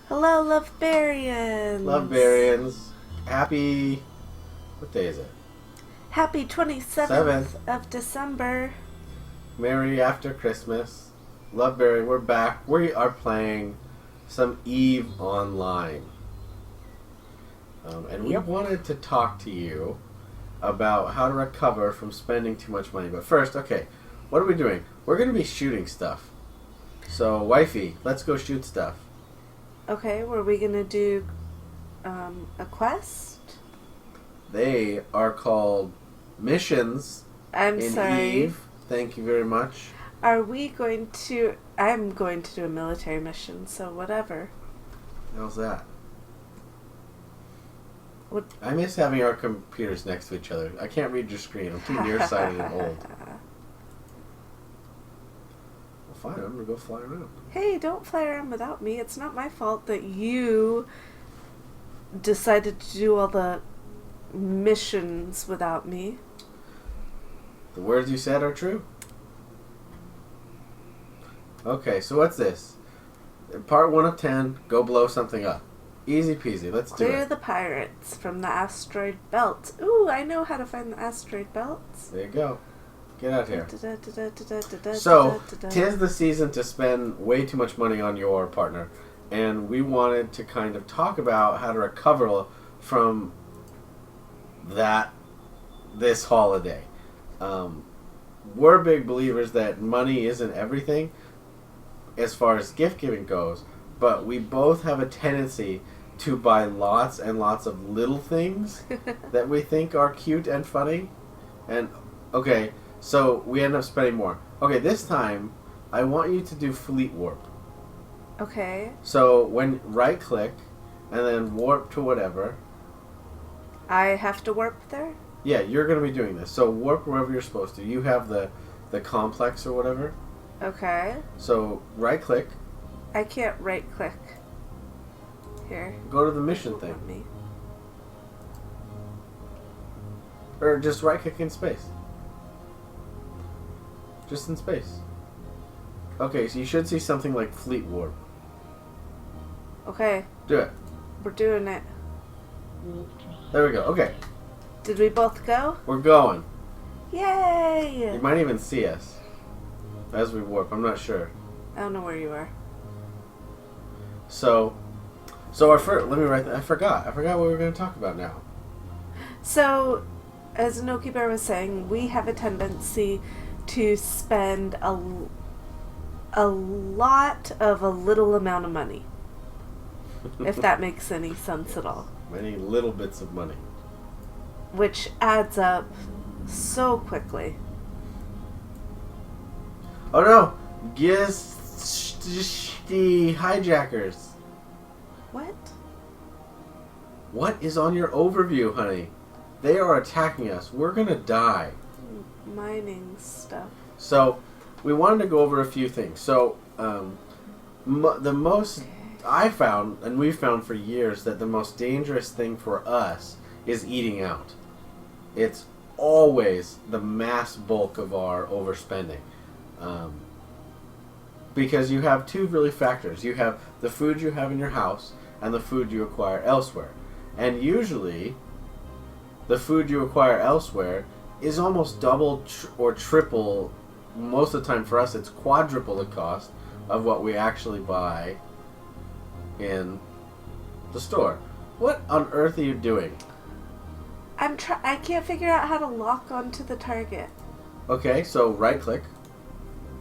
Hello, Loveberians! Loveberians, happy... What day is it? Happy 27th of December. Merry after Christmas. Loveberry, we're back. We are playing some EVE Online. And we wanted to talk to you about how to recover from spending too much money. But first, okay, what are we doing? We're going to be shooting stuff. So, wifey, let's go shoot stuff. Okay, were we going to do a quest? They are called missions I'm in sorry. EVE. Thank you very much. Are we going to... I'm going to do a military mission, so whatever. How's that? What? I miss having our computers next to each other. I can't read your screen. I'm too nearsighted and old. Well, fine. I'm going to go fly around. Hey, don't fly around without me. It's not my fault that you decided to do all the missions without me. The words you said are true. Okay, so what's this? Part 1 of 10, go blow something up. Easy peasy, let's do Clear it. the pirates from the asteroid belt. Ooh, I know how to find the asteroid belts. There you go. Get out here. So, tis the season to spend way too much money on your partner. And we wanted to kind of talk about how to recover from this holiday. We're big believers that money isn't everything as far as gift giving goes, but we both have a tendency to buy lots and lots of little things that we think are cute and funny. And okay, so we end up spending more. Okay, this time I want you to do fleet warp. Okay. So when right click and then warp to whatever. I have to warp there? Yeah, you're going to be doing this. So warp wherever you're supposed to. You have the complex or whatever. Okay. So right click. I can't right click. Here. Go to the mission thing. Let me. Or just right click in space. Just in space. Okay, so you should see something like fleet warp. Okay. Do it. We're doing it. There we go. Okay. Did we both go? We're going. Yay! You might even see us as we warp. I'm not sure. I don't know where you are. So our first, let me write that. I forgot what we were going to talk about now. So, as Noki Bear was saying, we have a tendency to spend a lot of a little amount of money. If that makes any sense at all. Many little bits of money. Which adds up so quickly. Oh no! The hijackers. What? What is on your overview, honey? They are attacking us. We're gonna die. Mining stuff. So, we wanted to go over a few things. So, the most I found, and we've found for years, that the most dangerous thing for us is eating out. It's always the mass bulk of our overspending. Because you have two really factors. You have the food you have in your house and the food you acquire elsewhere. And usually, the food you acquire elsewhere is almost double or triple. Most of the time for us, it's quadruple the cost of what we actually buy in the store. What on earth are you doing? I can't figure out how to lock onto the target. Okay, so right click,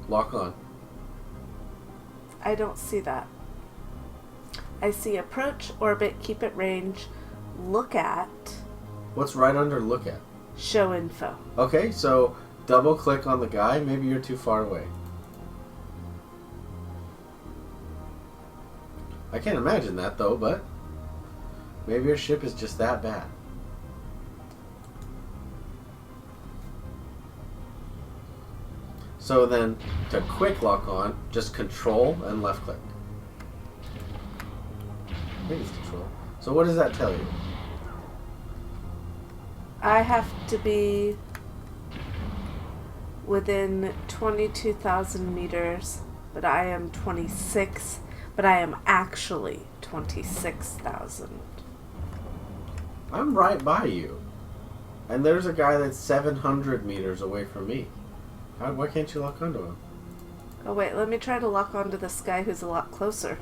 lock on. I don't see that. I see approach, orbit, keep at range, look at, What's right under look at? show info. Okay, so double click on the guy. Maybe you're too far away. I can't imagine that though, but maybe your ship is just that bad. So then, to quick lock on, just control and left click. I think it's control. So what does that tell you? I have to be within 22,000 meters, but I am 26. But I am actually 26,000. I'm right by you. And there's a guy that's 700 meters away from me. Why can't you lock onto him? Oh wait, let me try to lock onto this guy who's a lot closer.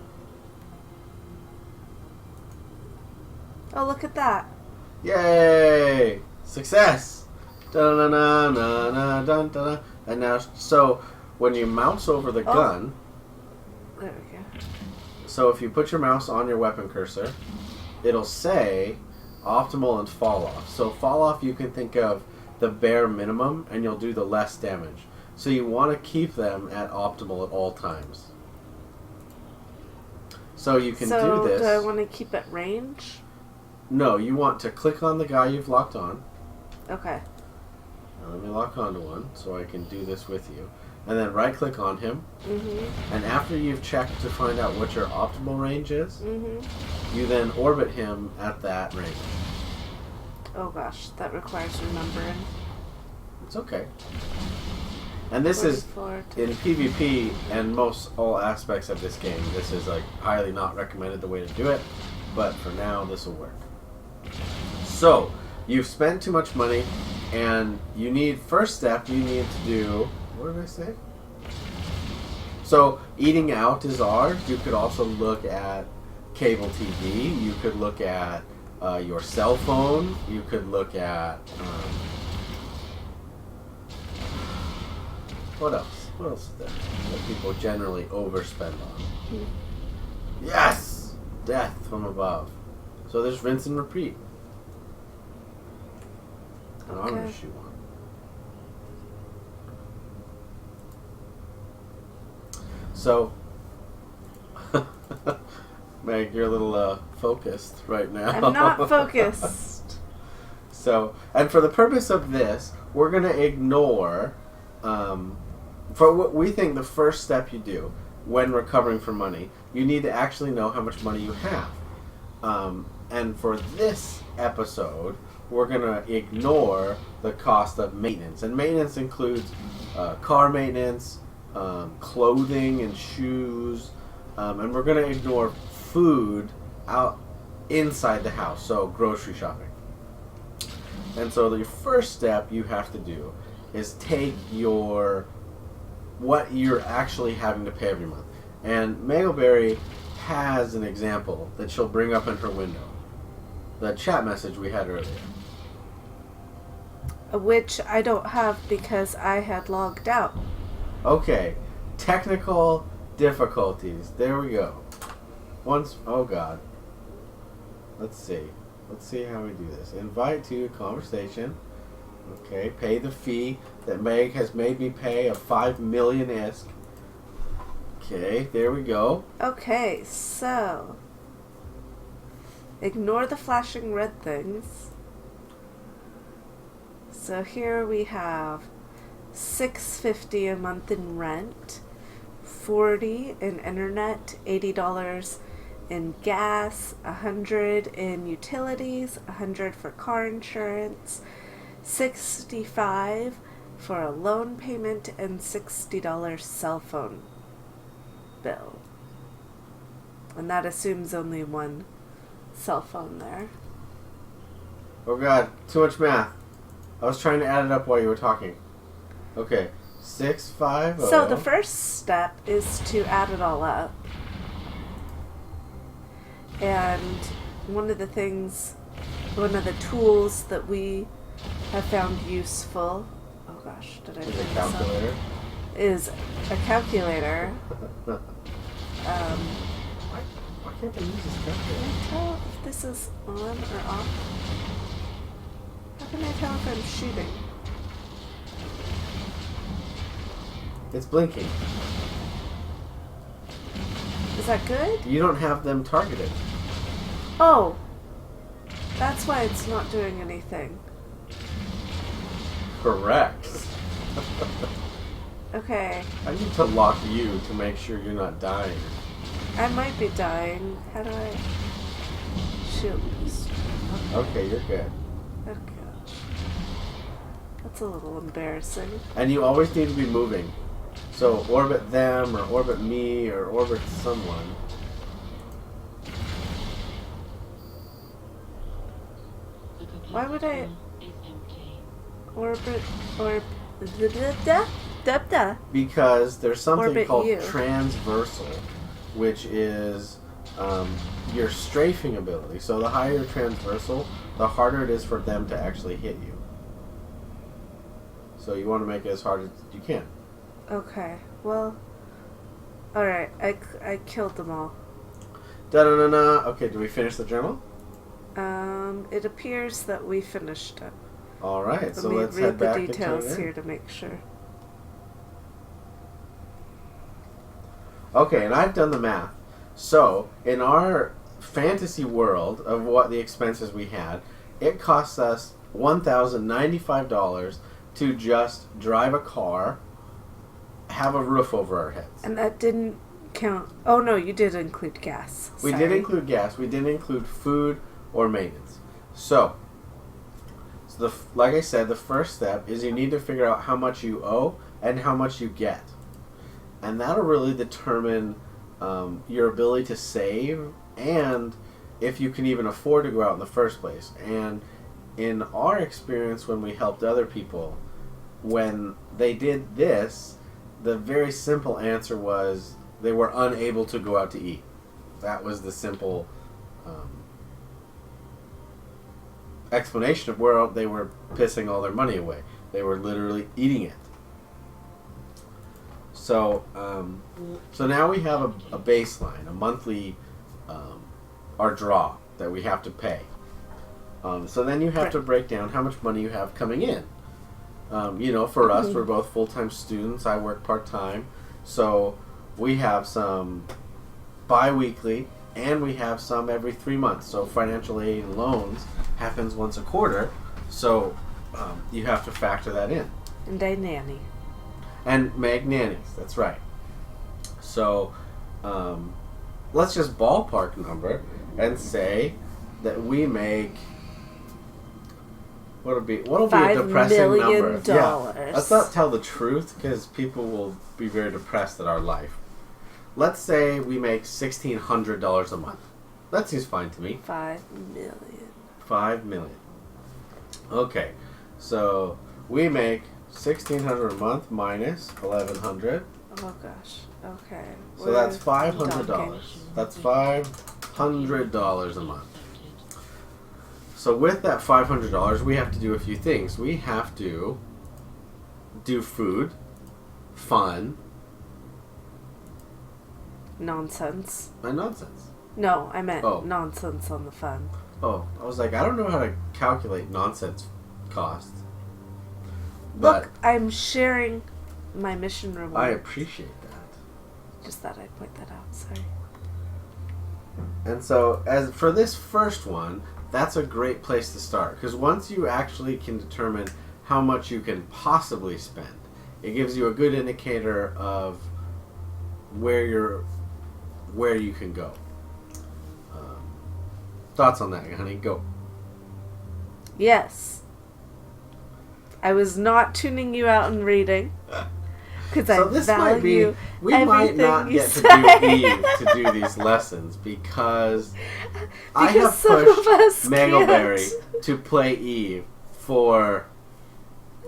Oh, look at that. Yay! Success! Dun-dun-dun-dun-dun-dun-dun. And now, so when you mouse over the gun, there we go. so if you put your mouse on your weapon cursor, it'll say optimal and fall off. So fall off, you can think of the bare minimum, and you'll do the less damage. So you want to keep them at optimal at all times. So you can do this. So do I want to keep it range? No, you want to click on the guy you've locked on. Okay. Now let me lock onto one so I can do this with you. And then right click on him. Mm-hmm. And after you've checked to find out what your optimal range is, you then orbit him at that range. Oh gosh, that requires remembering. It's okay. And this is, in PvP and most all aspects of this game, this is like highly not recommended the way to do it. But for now, this will work. So, you've spent too much money, and you need, first step, you need to do, what did I say? So, eating out is ours. You could also look at cable TV. You could look at your cell phone. You could look at, what else? What else is there that people generally overspend on? Yes! Death from above. So there's rinse and repeat. And I'm going to shoot one. So, Meg, you're a little focused right now. I'm not focused. So, and for the purpose of this, we're going to ignore, for what we think the first step you do when recovering from money, you need to actually know how much money you have. And for this episode, we're going to ignore the cost of maintenance. And maintenance includes car maintenance, clothing and shoes, and we're going to ignore food out inside the house, so grocery shopping. And so the first step you have to do is take what you're actually having to pay every month. And Loveberry has an example that she'll bring up in her window. The chat message we had earlier. Which I don't have because I had logged out. Okay. Technical difficulties. There we go. Oh God. Let's see. Let's see how we do this. Invite to a conversation. Okay. Pay the fee that Meg has made me pay of 5 million ISK. Okay, there we go. Okay, so ignore the flashing red things. So here we have $6.50 a month in rent, $40 in internet, $80 in gas, $100 in utilities, $100 for car insurance, $65 for a loan payment, and $60 cell phone bill. And that assumes only one cell phone there. Oh God, too much math. I was trying to add it up while you were talking. Okay, 650. So the first step is to add it all up. And one of the tools that we have found useful, oh gosh, did I bring this up? Is a calculator. Why can't I use this calculator? Can I tell if this is on or off? How can I tell if I'm shooting? It's blinking. Is that good? You don't have them targeted. Oh, that's why it's not doing anything. Correct. Okay. I need to lock you to make sure you're not dying. I might be dying. How do I shoot this? Okay, you're good. Oh gosh. That's a little embarrassing. And you always need to be moving. So orbit them, or orbit me, or orbit someone. Why would I... Orbit... Da. Because there's something Orbit called you. transversal, which is your strafing ability. So the higher your transversal, the harder it is for them to actually hit you. So you want to make it as hard as you can. Okay, well... Alright, I killed them all. Da-da-da-da. Okay, do we finish the journal? It appears that we finished it. Alright, so let's read head the back details and turn it here in. to make sure. Okay, and I've done the math. So, in our fantasy world of what the expenses we had, it costs us $1,095 to just drive a car, have a roof over our heads. And that didn't count... Oh, no, you did include gas. We did include gas. We didn't include food or maintenance. So like I said, the first step is you need to figure out how much you owe and how much you get. And that'll really determine your ability to save and if you can even afford to go out in the first place. And in our experience when we helped other people, when they did this, the very simple answer was they were unable to go out to eat. That was the simple explanation of where they were pissing all their money away. They were literally eating it. So now we have a baseline, a monthly, our draw that we have to pay. So then you have to break down how much money you have coming in. For us, we're both full-time students. I work part-time. So we have some bi-weekly and we have some every 3 months. So financial aid and loans happens once a quarter. So you have to factor that in. And I nanny. And Meg nannies, that's right. So let's just ballpark number and say that we make... What'll be a depressing number? Yeah. Let's not tell the truth because people will be very depressed at our life. Let's say we make $1,600 a month. That seems fine to me. $5 million. $5 million. Okay, so we make $1,600 a month minus $1,100. Oh gosh. Okay. So that's $500. That's $500 a month. So with that $500, we have to do a few things. We have to do food, fun, nonsense. and nonsense. No, I meant nonsense on the fun. Oh, I was like, I don't know how to calculate nonsense costs. But look, I'm sharing my mission reward. I appreciate that. Just thought I'd point that out. Sorry. And so, as for this first one, that's a great place to start. Because once you actually can determine how much you can possibly spend, it gives you a good indicator of where you can go. Thoughts on that, honey? Go. Yes. I was not tuning you out and reading. Because So I this value might be, we might not you get to say. do Eve to do these lessons because I Because have some of us pushed Loveberry to play Eve for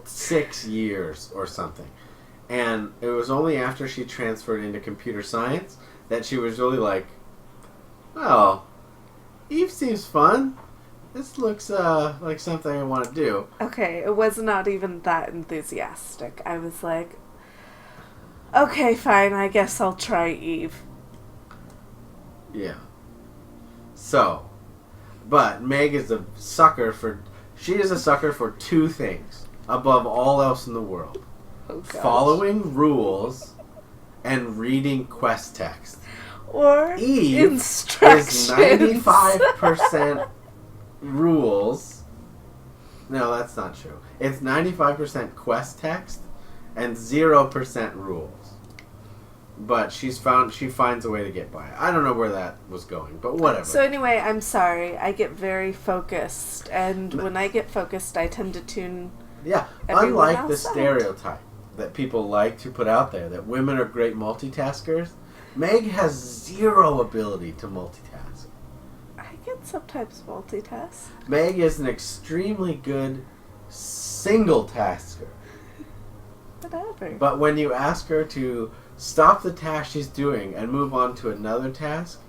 6 years or something. And it was only after she transferred into computer science that she was really like, well, Eve seems fun. This looks like something I want to do. Okay, it was not even that enthusiastic. I was like, okay, fine, I guess I'll try Eve. Yeah. So, but Meg is a sucker for... She is a sucker for two things above all else in the world. Oh, gosh. Following rules and reading quest text. Or Eve instructions. is 95% rules. No, that's not true. It's 95% quest text and 0% rules. But she finds a way to get by. I don't know where that was going, but whatever. So anyway, I'm sorry. I get very focused, and when I get focused, I tend to tune. Yeah, everyone unlike the else out. stereotype that people like to put out there that women are great multitaskers, Meg has zero ability to multitask. I can sometimes multitask. Meg is an extremely good single tasker. Whatever. But when you ask her to stop the task she's doing and move on to another task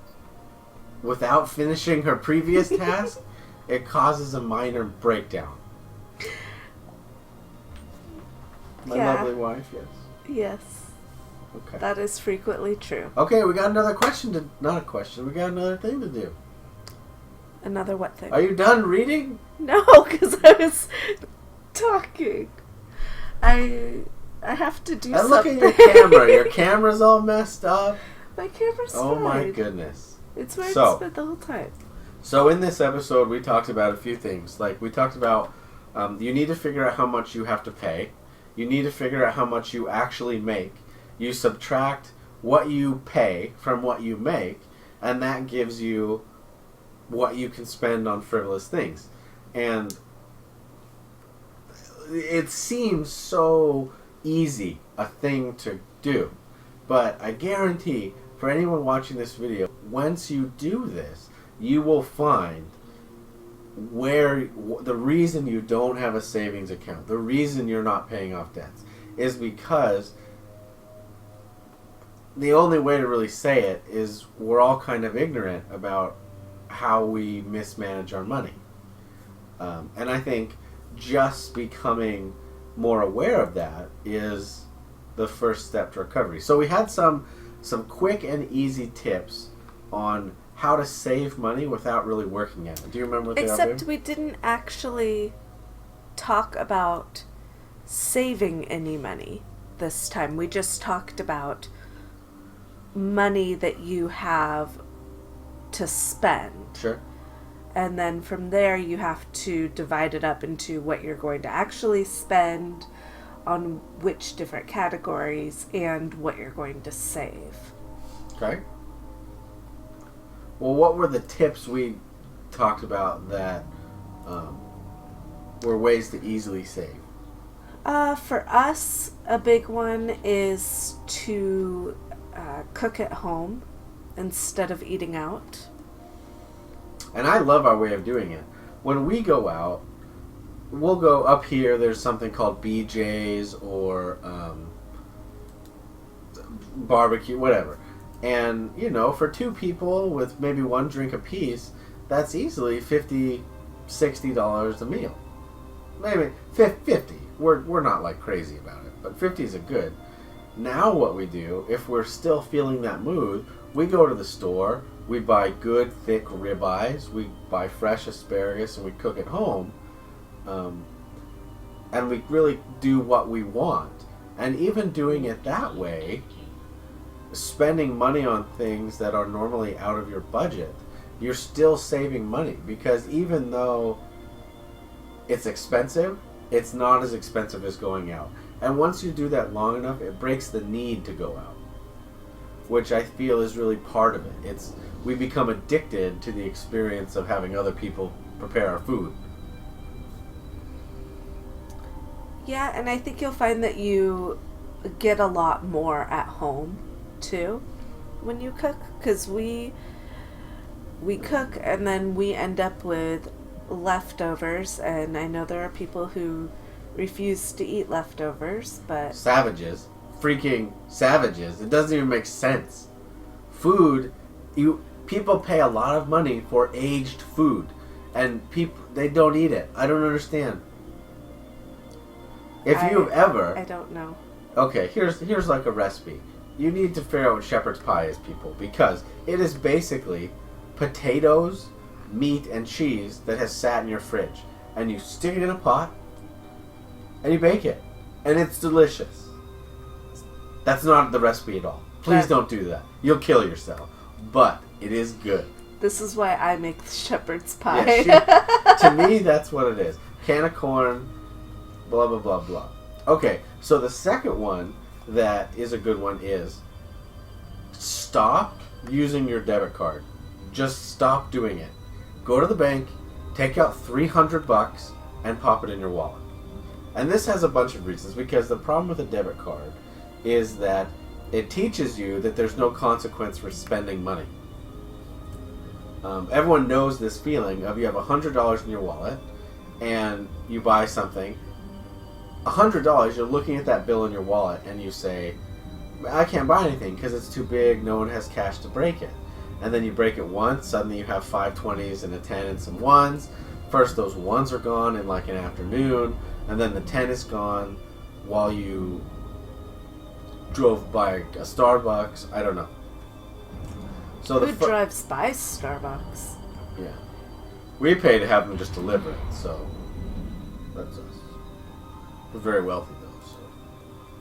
without finishing her previous task, it causes a minor breakdown. My lovely wife, yes. Yes. Okay. That is frequently true. Okay, we got another question to... Not a question. We got another thing to do. Another what thing? Are you done reading? No, because I was talking. I have to do And something. look at your camera. Your camera's all messed up. My camera's Oh fine. my goodness. It's where So- it's been the whole time. So in this episode, we talked about a few things. Like, we talked about you need to figure out how much you have to pay. You need to figure out how much you actually make. You subtract what you pay from what you make, and that gives you what you can spend on frivolous things. And it seems so easy a thing to do. But I guarantee, for anyone watching this video, once you do this, you will find where the reason you don't have a savings account, the reason you're not paying off debts, is because the only way to really say it is we're all kind of ignorant about how we mismanage our money. And I think just becoming more aware of that is the first step to recovery. So we had some quick and easy tips on how to save money without really working at it. Do you remember what they are? Except babe? we didn't actually talk about saving any money this time. We just talked about money that you have to spend. Sure. And then from there you have to divide it up into what you're going to actually spend on which different categories and what you're going to save. Okay. Well, what were the tips we talked about that were ways to easily save? For us, a big one is to cook at home instead of eating out. And I love our way of doing it. When we go out, we'll go up here. There's something called BJ's or barbecue, whatever. And, you know, for two people with maybe one drink apiece, that's easily $50, $60 a meal. Maybe 50. We're not like crazy about it, but 50 is a good. Now what we do, if we're still feeling that mood, we go to the store, we buy good thick ribeyes, we buy fresh asparagus, and we cook at home. And we really do what we want. And even doing it that way, spending money on things that are normally out of your budget, you're still saving money, because even though it's expensive, it's not as expensive as going out. And once you do that long enough, it breaks the need to go out, which I feel is really part of it. We become addicted to the experience of having other people prepare our food. Yeah, and I think you'll find that you get a lot more at home too when you cook, because we cook and then we end up with leftovers, and I know there are people who refuse to eat leftovers, but Savages. Freaking savages. It doesn't even make sense. Food, people pay a lot of money for aged food, and they don't eat it. I don't understand. If you've ever... I don't know. Okay, here's like a recipe. You need to figure out what shepherd's pie is, people, because it is basically potatoes, meat, and cheese that has sat in your fridge. And you stick it in a pot, and you bake it. And it's delicious. That's not the recipe at all. Please don't do that. You'll kill yourself. But it is good. This is why I make the shepherd's pie. Yes, to me, that's what it is. Can of corn, blah, blah, blah, blah. Okay, so the second one that is a good one is stop using your debit card. Just stop doing it. Go to the bank, take out $300 and pop it in your wallet. And this has a bunch of reasons, because the problem with a debit card is that it teaches you that there's no consequence for spending money. Everyone knows this feeling of you have $100 in your wallet and you buy something. $100, you're looking at that bill in your wallet and you say, I can't buy anything because it's too big, no one has cash to break it. And then you break it once, suddenly you have 5 20s and a 10 and some 1s. First those 1s are gone in like an afternoon, and then the 10 is gone while you drove by a Starbucks. I don't know. So Who drives by Starbucks? Yeah. We pay to have them just deliver it, so that's us. We're very wealthy though, so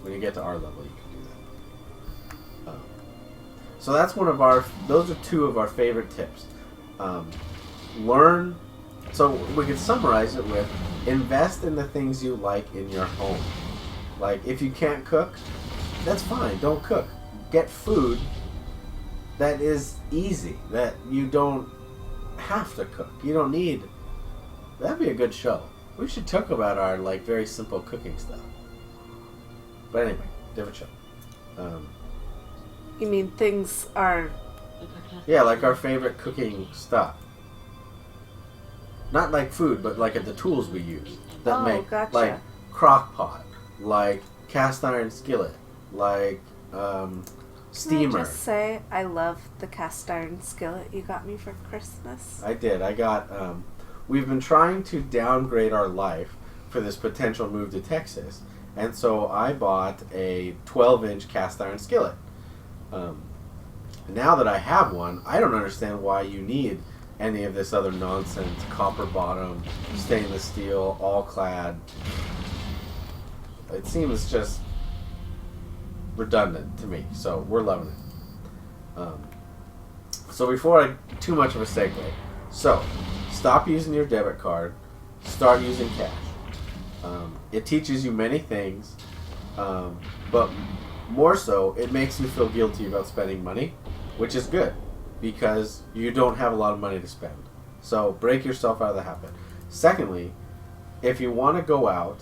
when you get to our level you can do that. So that's those are 2 of our favorite tips. Learn, so we can summarize it with invest in the things you like in your home. Like if you can't cook, that's fine, don't cook. Get food that is easy, that you don't have to cook. You don't need. That'd be a good show. We should talk about our like very simple cooking stuff. But anyway, different show. You mean things are... Yeah, like our favorite cooking stuff. Not like food, but like the tools we use that make gotcha. like crock pot, like cast iron skillet, like steamer. Can I just say I love the cast iron skillet you got me for Christmas? I did. I got. We've been trying to downgrade our life for this potential move to Texas, and so I bought a 12-inch cast iron skillet. Now that I have one, I don't understand why you need any of this other nonsense. Copper bottom, stainless steel, all clad. It seems just redundant to me, so we're loving it. So before too much of a segue, so stop using your debit card, start using cash. It teaches you many things, but more so, it makes you feel guilty about spending money, which is good because you don't have a lot of money to spend. So break yourself out of the habit. Secondly, if you want to go out,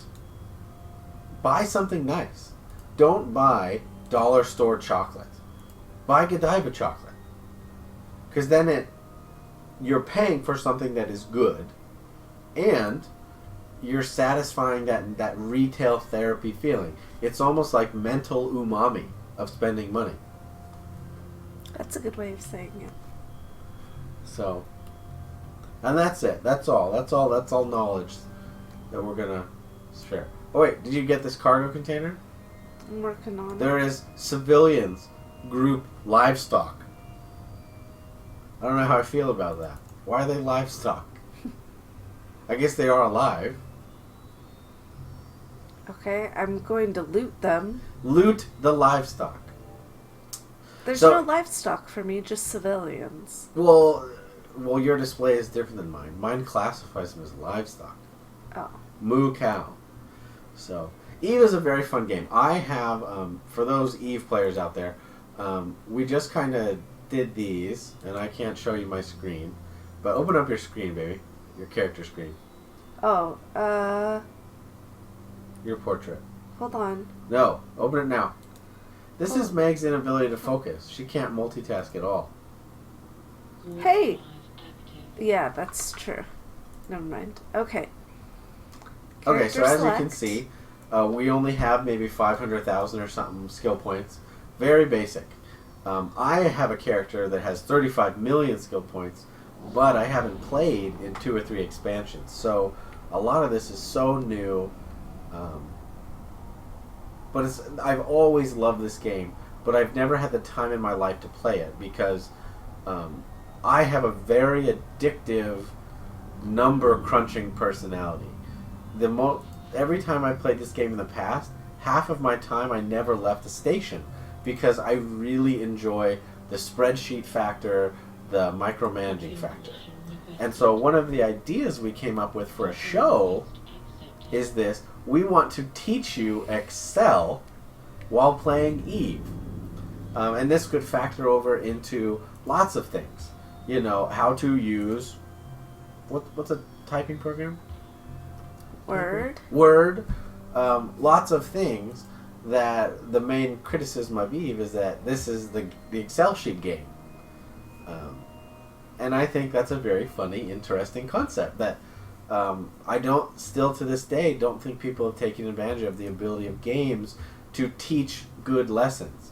buy something nice. Don't buy dollar store chocolate. Buy Godiva chocolate. Because then you're paying for something that is good, and you're satisfying that retail therapy feeling. It's almost like mental umami of spending money. That's a good way of saying it. So, and that's it. That's all knowledge that we're gonna share. Oh wait, did you get this cargo container? I'm working on it. There is civilians group livestock. I don't know how I feel about that. Why are they livestock? I guess they are alive. Okay, I'm going to loot them. Loot the livestock. There's no livestock for me, just civilians. Well, your display is different than mine. Mine classifies them as livestock. Oh. Moo cow. So, Eve is a very fun game. I have, for those Eve players out there, we just kind of did these, and I can't show you my screen, but open up your screen, baby. Your character screen. Oh, Your portrait. hold on. No, open it now. This is Meg's inability to focus. She can't multitask at all. Hey! Yeah, that's true. Never mind. Okay. Okay, so Character as you select. can see, we only have maybe 500,000 or something skill points. Very basic. I have a character that has 35 million skill points, but I haven't played in 2 or 3 expansions. So a lot of this is so new. But I've always loved this game, but I've never had the time in my life to play it because I have a very addictive number crunching personality. Every time I played this game in the past, half of my time I never left the station because I really enjoy the spreadsheet factor, the micromanaging factor. And so one of the ideas we came up with for a show is this: we want to teach you Excel while playing Eve. And this could factor over into lots of things. You know, how to use... What's a typing program? Word. Word. Lots of things that the main criticism of Eve is that this is the Excel sheet game. And I think that's a very funny, interesting concept that I don't, still to this day, don't think people have taken advantage of the ability of games to teach good lessons.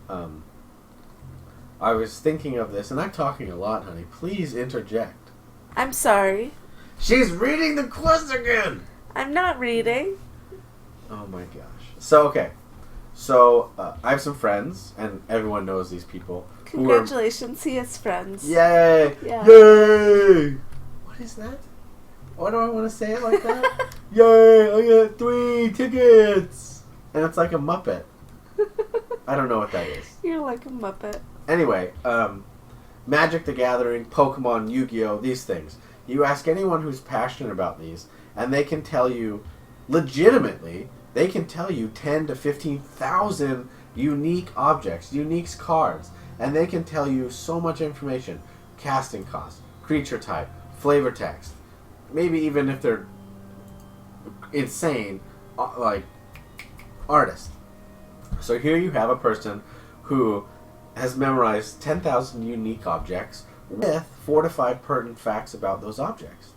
I was thinking of this, and I'm talking a lot, honey. Please interject. I'm sorry. She's reading the quiz again! I'm not reading. Oh my gosh. So, okay. So, I have some friends, and everyone knows these people. Congratulations, he has friends. Yay! Yeah. Yay! What is that? Why do I want to say it like that? Yay! I got 3 tickets! And it's like a Muppet. I don't know what that is. You're like a Muppet. Anyway, Magic the Gathering, Pokemon, Yu-Gi-Oh!, these things. You ask anyone who's passionate about these, and they can tell you, legitimately, they can tell you 10 to 15,000 unique objects, unique cards, and they can tell you so much information. Casting cost, creature type, flavor text, maybe even if they're insane, like, artists. So here you have a person who has memorized 10,000 unique objects with 4 to 5 pertinent facts about those objects.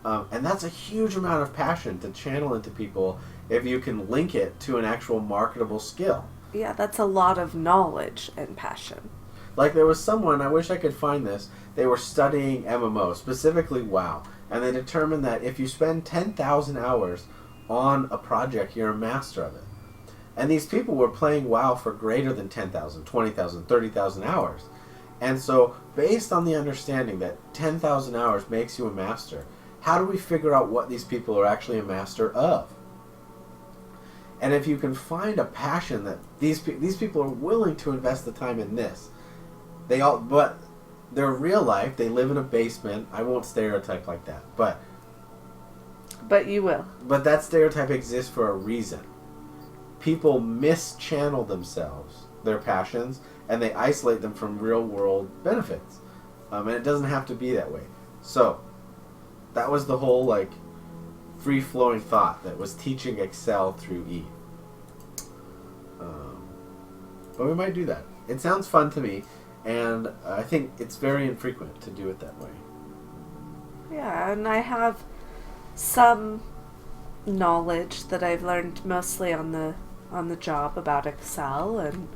And that's a huge amount of passion to channel into people if you can link it to an actual marketable skill. Yeah, that's a lot of knowledge and passion. Like there was someone, I wish I could find this, they were studying MMO, specifically WoW, and they determined that if you spend 10,000 hours on a project, you're a master of it. And these people were playing WoW for greater than 10,000, 20,000, 30,000 hours. And so, based on the understanding that 10,000 hours makes you a master, how do we figure out what these people are actually a master of? And if you can find a passion that these people are willing to invest the time in this, but their real life, they live in a basement. I won't stereotype like that, but you will. But that stereotype exists for a reason. People mischannel themselves, their passions, and they isolate them from real-world benefits. And it doesn't have to be that way. So, that was the whole, like, free-flowing thought that was teaching Excel through E. But we might do that. It sounds fun to me, and I think it's very infrequent to do it that way. Yeah, and I have some knowledge that I've learned mostly on the job about Excel, and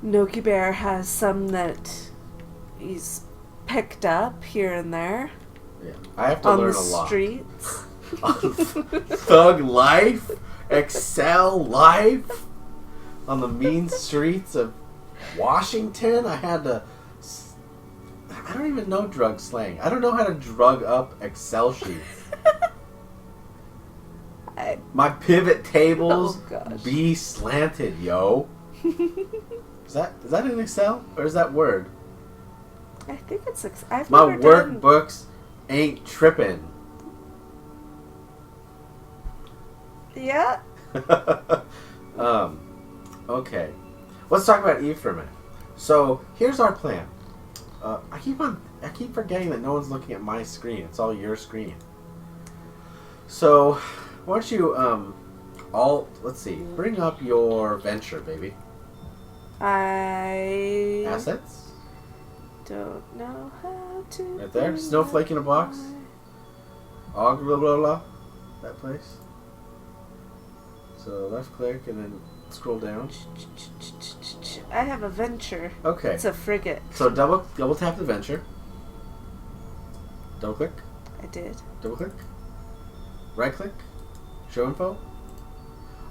Noki Bear has some that he's picked up here and there. Yeah, I have to learn a lot. On the streets. Thug life, Excel life, on the mean streets of Washington. I don't even know drug slang. I don't know how to drug up Excel sheets. My pivot tables be slanted, yo. Is that in Excel or is that Word? I think it's I've My never workbooks ain't tripping. Yeah. Okay. Let's talk about Eve for a minute. So here's our plan. I keep forgetting that no one's looking at my screen. It's all your screen. So why don't you let's see, bring up your venture, baby. Assets? Don't know how to. Right there. Snowflake in a box. Blah blah blah. That place. So left click and then scroll down. I have a venture. Okay. It's a frigate. So double tap the venture. Double click. I did. Double click. Right click. Show info.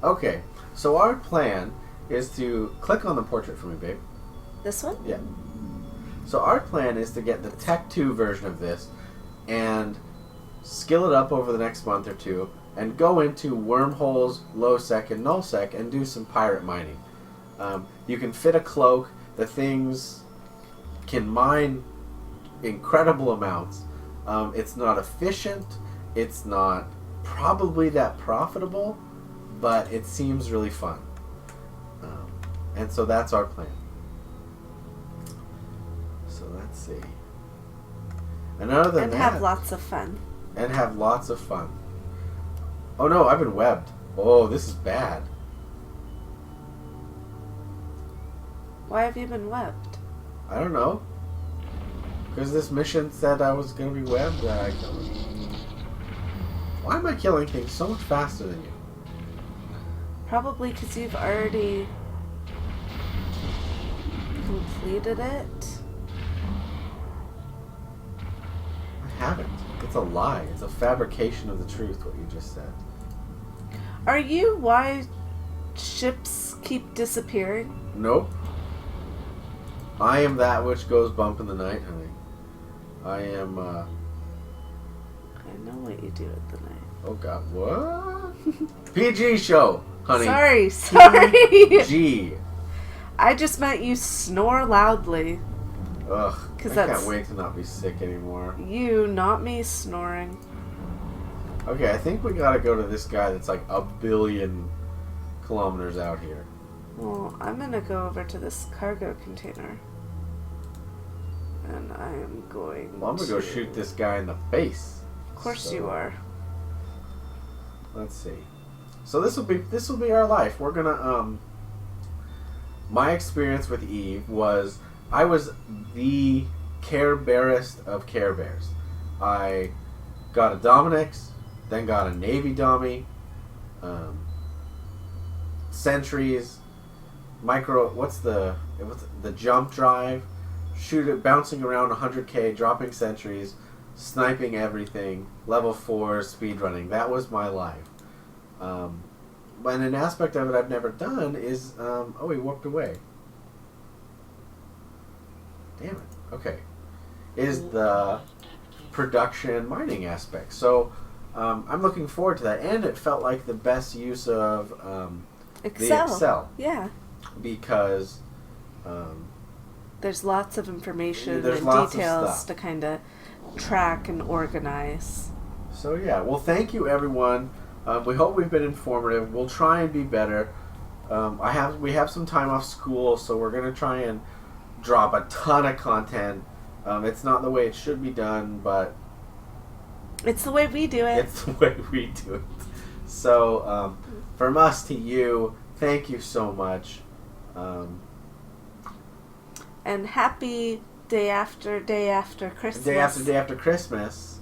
Okay. So our plan is to click on the portrait for me, babe. This one? Yeah. So our plan is to get the Tech 2 version of this and skill it up over the next month or two and go into wormholes, low sec, and null sec and do some pirate mining. You can fit a cloak. The things can mine incredible amounts. It's not efficient. It's not probably that profitable, but it seems really fun. And so that's our plan. So let's see. And other than that... And have lots of fun. And have lots of fun. Oh no, I've been webbed. Oh, this is bad. Why have you been webbed? I don't know. Because this mission said I was going to be webbed, that I killed him. Why am I killing things so much faster than you? Probably because you've already completed it. I haven't. It's a lie. It's a fabrication of the truth, what you just said. Are you why ships keep disappearing? Nope. I am that which goes bump in the night, honey. I am, I know what you do at the night. Oh, God. What? PG show, honey. Sorry. PG. I just meant you snore loudly. Ugh. 'Cause I that's- can't wait to not be sick anymore. You, not me, snoring. Okay, I think we gotta go to this guy that's like 1 billion kilometers out here. Well, I'm gonna go over to this cargo container. And I am going Well, I'm gonna go shoot this guy in the face. Of course you are. Let's see. So this will be our life. We're gonna my experience with Eve was I was the Care Bearest of Care Bears. I got a Dominix, then got a Navy dummy, sentries, what's the jump drive, shoot it, bouncing around 100k, dropping sentries, sniping everything, level 4, speedrunning. That was my life. But an aspect of it I've never done is, oh, he walked away. Damn it. Okay. Is the production mining aspect. So, I'm looking forward to that. And it felt like the best use of the Excel. Yeah. Because there's lots of information there's and lots of details stuff to kind of track and organize. So, yeah. Well, thank you, everyone. We hope we've been informative. We'll try and be better. We have some time off school, so we're going to try and drop a ton of content. It's not the way it should be done, but it's the way we do it. It's the way we do it. So, from us to you, thank you so much. And happy day after Christmas. Day after Christmas.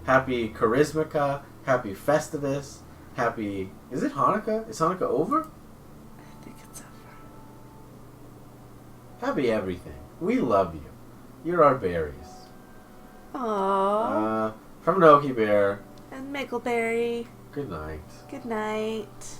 Happy Charismica. Happy Festivus. Happy... Is it Hanukkah? Is Hanukkah over? I think it's over. Happy everything. We love you. You're our berries. Aww. From Noki Bear. And Mackleberry. Good night. Good night.